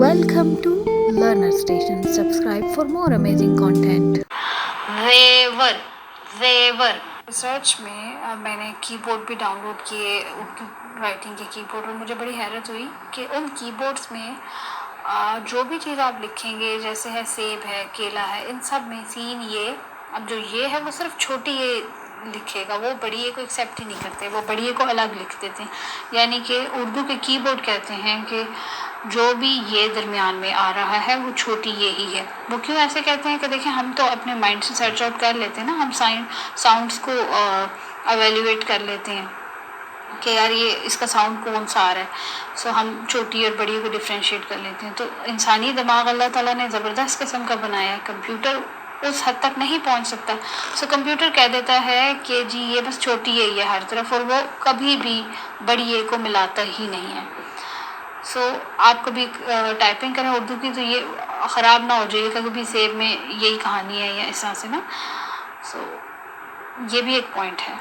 Welcome to Learner Station. Subscribe for more amazing content. ज़ेवर ज़ेवर research में मैंने कीबोर्ड भी डाउनलोड किए उर्दू राइटिंग के कीबोर्ड, और मुझे बड़ी हैरत हुई कि उन कीबोर्ड्स में जो भी चीज़ आप लिखेंगे, जैसे है सेब है, केला है, इन सब में सीन ये, अब जो ये है वो सिर्फ छोटी ये लिखेगा, वो बड़ी ए को एक्सेप्ट ही नहीं करते, वो बड़ी ए को अलग लिख देते हैं। यानी कि उर्दू के कीबोर्ड कहते हैं कि जो भी ये दरमियान में आ रहा है वो छोटी ये ही है। वो क्यों ऐसे कहते हैं कि देखिए, हम तो अपने माइंड से सर्च आउट कर लेते हैं ना, हम साउंड्स को एवेल्यूएट कर लेते हैं कि यार ये इसका साउंड कौन सा आ रहा है, सो हम छोटी और बड़ी को डिफ्रेंशिएट कर लेते हैं। तो इंसानी दिमाग अल्लाह ताला ने ज़बरदस्त किस्म का बनाया है, कंप्यूटर उस हद तक नहीं पहुंच सकता। सो कंप्यूटर कह देता है कि जी ये बस छोटी ए है हर तरफ, और वो कभी भी बड़ी ए को मिलाता ही नहीं है। सो आप कभी टाइपिंग करें उर्दू की तो ये ख़राब ना हो जाइएगा, कभी सेब में यही कहानी है या इस तरह से ना। सो ये भी एक पॉइंट है।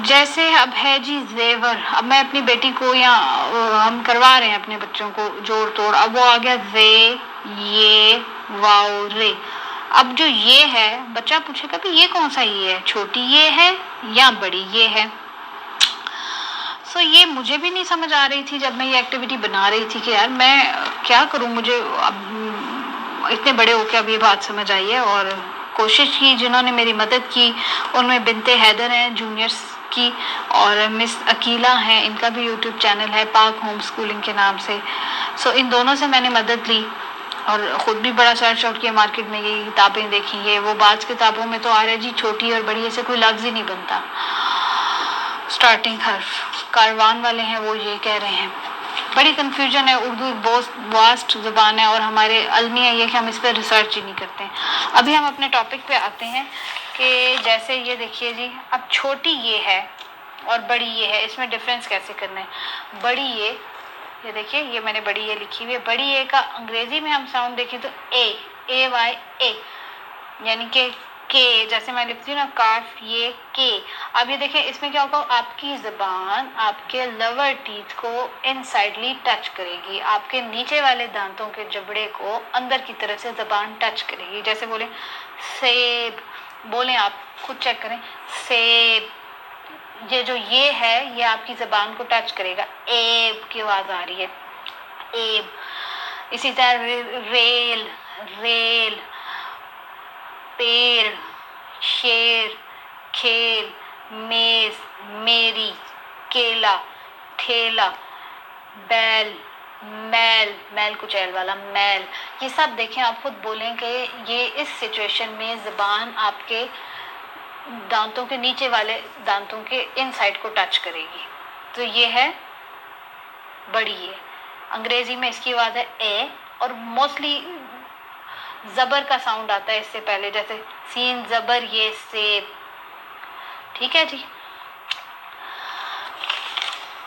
जैसे अब है जी ज़ेवर, अब मैं अपनी बेटी को या हम करवा रहे हैं अपने बच्चों को जोड़ तोड़, अब वो आ गया ज़े ये वाओ रे। अब जो ये है, बच्चा पूछेगा कि ये कौन सा ये है, छोटी ये है या बड़ी ये है। ये मुझे भी नहीं समझ आ रही थी जब मैं ये एक्टिविटी बना रही थी कि यार मैं क्या करूं, मुझे अब इतने बड़े होकर अब ये बात समझ आई है। और कोशिश की, जिन्होंने मेरी मदद की उनमें बिनते हैदर हैं जूनियर्स की, और मिस अकीला हैं, इनका भी यूट्यूब चैनल है पाक होम स्कूलिंग के नाम से। इन दोनों से मैंने मदद ली और ख़ुद भी बड़ा सर्च आउट किया, मार्केट में ये किताबें देखी, ये वो। बाज़ किताबों में तो आ रहा है जी छोटी और बड़ी ऐसे कोई लफ्ज़ ही नहीं बनता, स्टार्टिंग हर्फ। कारवान वाले हैं वो ये कह रहे हैं। बड़ी कन्फ्यूजन है, उर्दू बहुत वास्ट ज़बान है और हमारे अलमिया ये कि हम इस पर रिसर्च ही नहीं करते हैं। अभी हम अपने टॉपिक पे आते हैं कि जैसे ये देखिए जी, अब छोटी ये है और बड़ी ये है, इसमें डिफरेंस कैसे करना है। बड़ी ये देखिए, ये मैंने बड़ी ये लिखी हुई है। बड़ी ए का अंग्रेज़ी में हम साउंड देखें तो ए वाई ए, यानी कि के, जैसे मैं लिखती हूँ ना काफ, ये के। अब ये देखें, इसमें क्या होगा, आपकी ज़बान आपके लोअर टीथ को इनसाइडली टच करेगी, आपके नीचे वाले दांतों के जबड़े को अंदर की तरफ से ज़बान टच करेगी। जैसे बोले सेब, बोलें आप खुद चेक करें, सेब। ये जो ये है ये आपकी ज़बान को टच करेगा, एब की आवाज़ आ रही है, एब। इसी तरह रेल, रेल, पेड़, शेर, खेल, मेज, मेरी, केला, ठेला, बैल, मैल, मैल कुचैल वाला मैल। ये सब देखें, आप खुद बोलें कि ये इस सिचुएशन में ज़बान आपके दांतों के नीचे वाले दांतों के इनसाइड को टच करेगी। तो ये है बड़ी ये। अंग्रेज़ी में इसकी आवाज़ है ए, और मोस्टली ज़बर का साउंड आता है इससे पहले, जैसे सीन ज़बर ये सेब। ठीक है जी।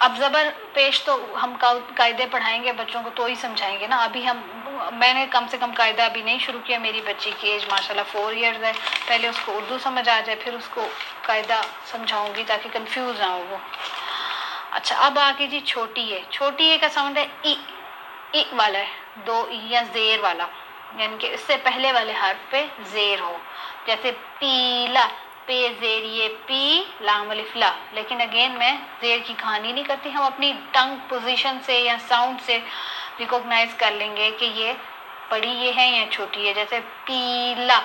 अब ज़बर पेश तो हम कायदे पढ़ाएंगे बच्चों को तो ही समझाएंगे ना। अभी मैंने कम से कम कायदा अभी नहीं शुरू किया। मेरी बच्ची की एज माशाल्लाह 4 इयर्स है। पहले उसको उर्दू समझ आ जाए, फिर उसको कायदा समझाऊंगी ताकि कंफ्यूज ना हो वो। अच्छा, अब आगे जी छोटी है। छोटी ए का साउंड है ई वाला है, 2 ई या ज़ेर वाला, यानी कि इससे पहले वाले हर्फ पे ज़ेर हो। जैसे पीला, पे ज़ेर ये पी, लाम अलिफ ला। लेकिन अगेन मैं ज़ेर की कहानी नहीं करती, हम अपनी टंग पोजीशन से या साउंड से रिकॉग्नाइज कर लेंगे कि ये बड़ी ये है या छोटी है। जैसे पीला।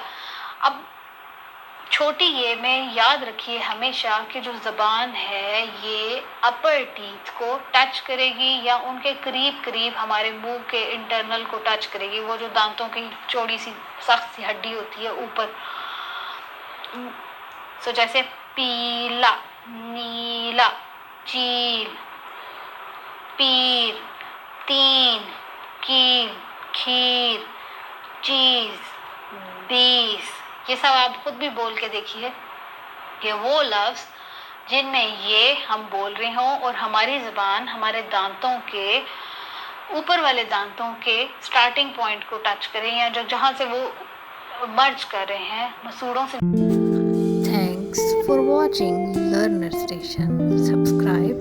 अब छोटी ये में याद रखिए हमेशा कि जो ज़बान है ये अपर टीथ को टच करेगी या उनके करीब करीब हमारे मुंह के इंटरनल को टच करेगी, वो जो दांतों की चौड़ी सी सख्त सी हड्डी होती है ऊपर। जैसे पीला, नीला, चील, पीर, तीन, कील, खीर, चीज़, 20। ये सब आप खुद भी बोल के देखिए कि वो लफ्ज़ जिनमें ये हम बोल रहे हों और हमारी ज़बान हमारे दांतों के ऊपर वाले दांतों के स्टार्टिंग पॉइंट को टच करें, या जहाँ से वो मर्ज कर रहे हैं मसूड़ों से। Thanks for watching Learner Station. Subscribe